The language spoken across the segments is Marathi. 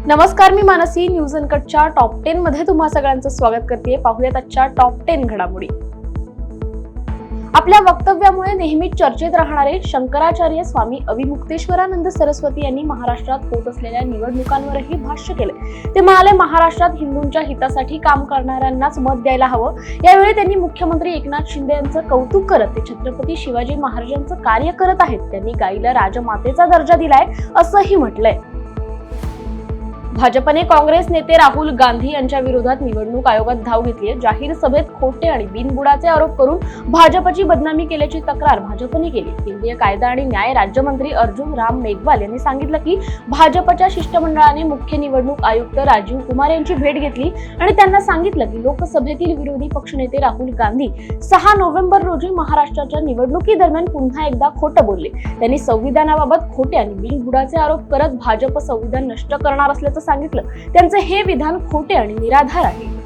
नमस्कार, मी मानसी. न्यूज अनकटच्या टॉप 10 मध्ये तुम्हा सगळ्यांचं स्वागत करते. पाहूयात आजच्या टॉप 10 घडामोडी. आपल्या वक्तव्यामुळे नेहमी चर्चेत राहणारे शंकराचार्य स्वामी अविमुक्तेश्वरानंद सरस्वती यांनी महाराष्ट्रात होत असलेल्या निवडणुकांवरही भाष्य केले. ते म्हणाले, महाराष्ट्रात हिंदूंच्या हितासाठी काम करणाऱ्यांनाच मत द्यायला हवं. यावेळी त्यांनी मुख्यमंत्री एकनाथ शिंदे यांचं कौतुक करत ते छत्रपती शिवाजी महाराजांचं कार्य करत आहेत. त्यांनी गायीला राजमातेचा दर्जा दिलाय असंही म्हटलंय. भाजपने काँग्रेस नेते राहुल गांधी यांच्या विरोधात निवडणूक आयोगात धाव घेतली आहे. जाहीर सभेत खोटे आणि बिनबुडाचे आरोप करून भाजपची बदनामी केल्याची तक्रार भाजपने केली. केंद्रीय कायदा आणि न्याय राज्यमंत्री अर्जुन राम मेघवाल यांनी सांगितलं की भाजपच्या शिष्टमंडळाने मुख्य निवडणूक आयुक्त राजीव कुमार यांची भेट घेतली आणि त्यांना सांगितलं की लोकसभेतील विरोधी पक्षनेते राहुल गांधी 6 नोव्हेंबर रोजी महाराष्ट्राच्या निवडणुकीदरम्यान पुन्हा एकदा खोटं बोलले. त्यांनी संविधानाबाबत खोटे आणि बिनबुडाचे आरोप करत भाजप संविधान नष्ट करणार असल्याचं सांगितलं. त्यांचे हे विधान खोटे आणि निराधार आहे.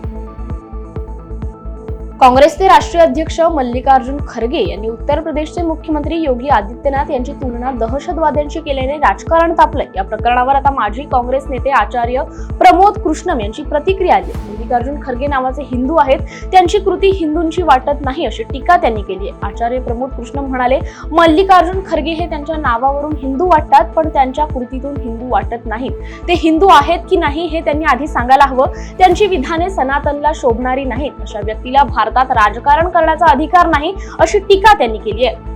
काँग्रेसचे राष्ट्रीय अध्यक्ष मल्लिकार्जुन खरगे यांनी उत्तर प्रदेशचे मुख्यमंत्री योगी आदित्यनाथ यांची तुलना दहशतवाद्यांशी केल्याने राजकारण तापलंय. या प्रकरणावर आता माजी काँग्रेस नेते आचार्य प्रमोद कृष्णम यांची प्रतिक्रिया आली. मल्लिकार्जुन खरगे नावाचे हिंदू आहेत, त्यांची कृती हिंदूंची वाटत नाही अशी टीका त्यांनी केली आहे. आचार्य प्रमोद कृष्णम म्हणाले, मल्लिकार्जुन खरगे हे त्यांच्या नावावरून हिंदू वाटतात, पण त्यांच्या कृतीतून हिंदू वाटत नाहीत. ते हिंदू आहेत की नाही हे त्यांनी आधी सांगायला हवं. त्यांची विधाने सनातनला शोभणारी नाहीत. अशा व्यक्तीला भारतात राजकारण करण्याचा अधिकार नाही अशी टीका त्यांनी केली आहे.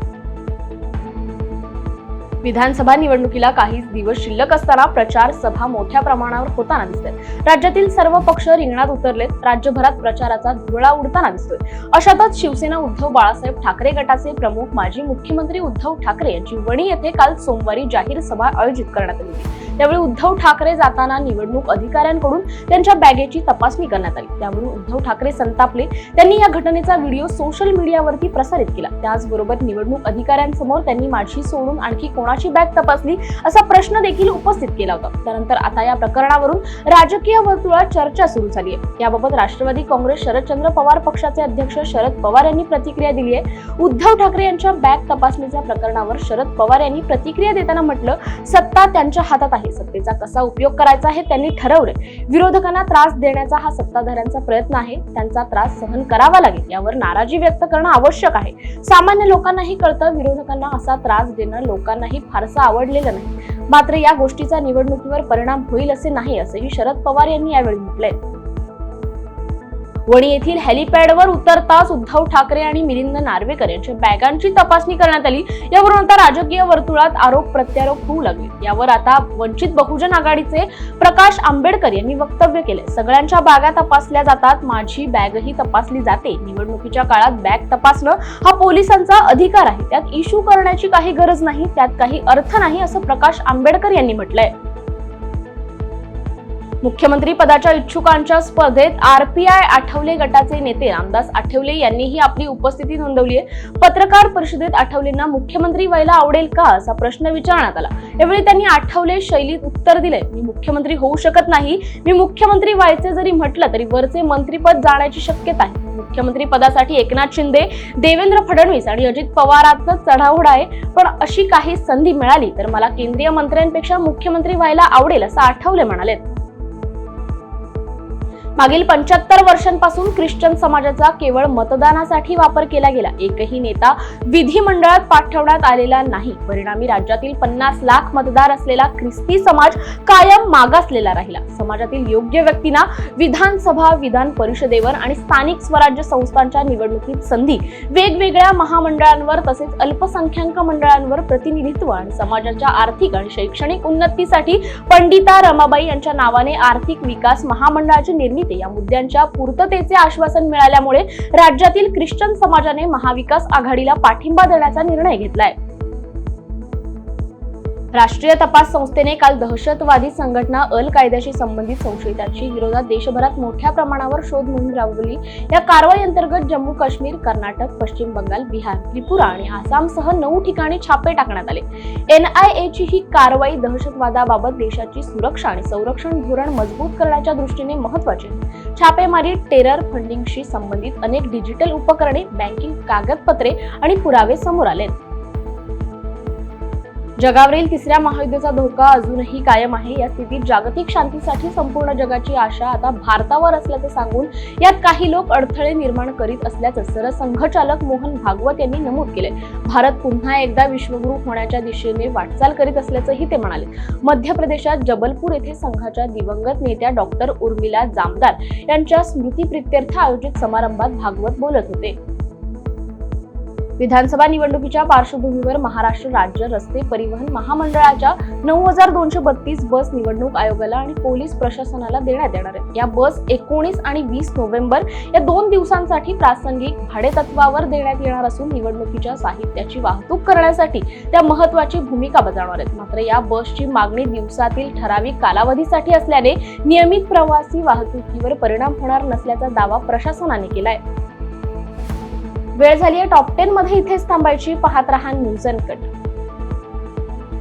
विधानसभा निवडणुकीला काही दिवस शिल्लक असताना प्रचार सभा मोठ्या प्रमाणावर होताना दिसतात. राज्यातील सर्व पक्ष रिंगणात उतरलेत. राज्यभरात प्रचाराचा धुरळा उडताना दिसतोय. अशातच शिवसेना उद्धव बाळासाहेब ठाकरे गटाचे प्रमुख माजी मुख्यमंत्री उद्धव ठाकरे यांची वणी येथे काल सोमवारी जाहीर सभा आयोजित करण्यात आली. त्यावेळी उद्धव ठाकरे जाताना निवडणूक अधिकाऱ्यांकडून त्यांच्या बॅगेची तपासणी करण्यात आली. त्यावरून उद्धव ठाकरे संतापले. त्यांनी या घटनेचा व्हिडिओ सोशल मीडियावरती प्रसारित केला. त्याचबरोबर निवडणूक अधिकाऱ्यांसमोर त्यांनी माझी सोडून आणखी कोणाची बॅग तपासली असा प्रश्न देखील उपस्थित केला होता. त्यानंतर आता या प्रकरणावरून राजकीय वर्तुळात चर्चा सुरू झाली आहे. याबाबत राष्ट्रवादी काँग्रेस शरदचंद्र पवार पक्षाचे अध्यक्ष शरद पवार यांनी प्रतिक्रिया दिली आहे. उद्धव ठाकरे यांच्या बॅग तपासणीच्या प्रकरणावर शरद पवार यांनी प्रतिक्रिया देताना म्हटलं, सत्ता त्यांच्या हातात आहे. सत्तेचा कसा उपयोग करायचा हे त्यांनी ठरवलंय. विरोधकांना त्रास देण्याचा हा सत्ताधाऱ्यांचा प्रयत्न आहे. त्यांचा त्रास सहन करावा लागेल. यावर नाराजी व्यक्त करणं आवश्यक आहे. सामान्य लोकांनाही कळतं, विरोधकांना असा त्रास देणं लोकांनाही फारसं आवडलेलं नाही. मात्र या गोष्टीचा निवडणुकीवर परिणाम होईल असे नाही, असंही शरद पवार यांनी यावेळी म्हटलंय. वणी येथील हेलिपॅडवर उतरताच उद्धव ठाकरे आणि मिलिंद नार्वेकर यांच्या बॅगांची तपासणी करण्यात आली. यावरून आता राजकीय वर्तुळात आरोप प्रत्यारोप होऊ लागले. यावर आता वंचित बहुजन आघाडीचे प्रकाश आंबेडकर यांनी वक्तव्य केले. सगळ्यांच्या बॅगा तपासल्या जातात, माझी बॅगही तपासली जाते. निवडणुकीच्या काळात बॅग तपासणं हा पोलिसांचा अधिकार आहे. त्यात इश्यू करण्याची काही गरज नाही, त्यात काही अर्थ नाही, असं प्रकाश आंबेडकर यांनी म्हटलंय. मुख्यमंत्री पदाच्या इच्छुकांच्या स्पर्धेत आरपीआय आठवले गटाचे नेते रामदास आठवले यांनीही आपली उपस्थिती नोंदवली आहे. पत्रकार परिषदेत आठवलेंना मुख्यमंत्री व्हायला आवडेल का असा प्रश्न विचारण्यात आला. यावेळी त्यांनी आठवले शैलीत उत्तर दिले, मी मुख्यमंत्री होऊ शकत नाही. मी मुख्यमंत्री व्हायचे जरी म्हटलं तरी वरचे मंत्रीपद जाण्याची शक्यता आहे. मुख्यमंत्री पदासाठी एकनाथ शिंदे, देवेंद्र फडणवीस आणि अजित पवारांचा चढाओढ आहे. पण अशी काही संधी मिळाली तर मला केंद्रीय मंत्र्यांपेक्षा मुख्यमंत्री व्हायला आवडेल असं आठवले म्हणाले. मागील 75 वर्षांपासून ख्रिश्चन समाजाचा केवळ मतदानासाठी वापर केला गेला. एकही नेता विधिमंडळात पाठवण्यात आलेला नाही. परिणामी राज्यातील 50 लाख मतदार असलेला ख्रिस्ती समाज कायम मागासलेला राहिला. समाजातील योग्य व्यक्तींना विधानसभा, विधान परिषदेवर आणि स्थानिक स्वराज्य संस्थांच्या निवडणुकीत संधी, वेगवेगळ्या महामंडळांवर तसेच अल्पसंख्याक मंडळांवर प्रतिनिधित्व आणि समाजाच्या आर्थिक आणि शैक्षणिक उन्नतीसाठी पंडिता रमाबाई यांच्या नावाने आर्थिक विकास महामंडळाची निर्मिती या मुद्द्यांच्या पूर्ततेचे आश्वासन मिळाल्यामुळे राज्यातील ख्रिश्चन समाजाने महाविकास आघाडीला पाठिंबा देण्याचा निर्णय घेतलाय. राष्ट्रीय तपास संस्थेने काल दहशतवादी संघटना अल कायद्याशी संबंधित संशयितांच्या विरोधात देशभरात मोठ्या प्रमाणावर शोध मोहीम राबवली. या कारवाई अंतर्गत जम्मू काश्मीर, कर्नाटक, पश्चिम बंगाल, बिहार, त्रिपुरा आणि आसामसह 9 ठिकाणी छापे टाकण्यात आले. NIA ही कारवाई दहशतवादाबाबत देशाची सुरक्षा आणि संरक्षण धोरण मजबूत करण्याच्या दृष्टीने महत्त्वाची आहे. छापेमारीत टेरर फंडिंगशी संबंधित अनेक डिजिटल उपकरणे, बँकिंग कागदपत्रे आणि पुरावे समोर आले. जगावरील तिसऱ्या महायुद्धाचा धोका अजूनही कायम आहे. या स्थितीत जागतिक शांतीसाठी संपूर्ण जगाची आशा आता भारतावर असल्याचं सांगून यात काही लोक अडथळे निर्माण करीत असल्याचं सरसंघचालक मोहन भागवत यांनी नमूद केले. भारत पुन्हा एकदा विश्वगुरू होण्याच्या दिशेने वाटचाल करीत असल्याचंही ते म्हणाले. मध्य प्रदेशात जबलपूर येथे संघाच्या दिवंगत नेत्या डॉक्टर उर्मिला जामदार यांच्या स्मृतीप्रित्यर्थ आयोजित समारंभात भागवत बोलत होते. विधानसभा निवडणुकीच्या पार्श्वभूमीवर महाराष्ट्र राज्य रस्ते परिवहन महामंडळाच्या 9232 बस निवडणूक आयोगाला आणि पोलीस प्रशासनाला देण्यात येणार आहेत. या बस 19 आणि 20 नोव्हेंबर या 2 दिवसांसाठी प्रासंगिक भाडेतत्वावर देण्यात येणार असून निवडणुकीच्या साहित्याची वाहतूक करण्यासाठी त्या महत्त्वाची भूमिका बजावणार आहेत. मात्र या बसची मागणी दिवसातील ठराविक कालावधीसाठी असल्याने नियमित प्रवासी वाहतुकीवर परिणाम होणार नसल्याचा दावा प्रशासनाने केलाय. वेळ झाली आहे टॉप 10 मध्ये इथेच थांबायची. पाहत रहा न्यूज अनकट.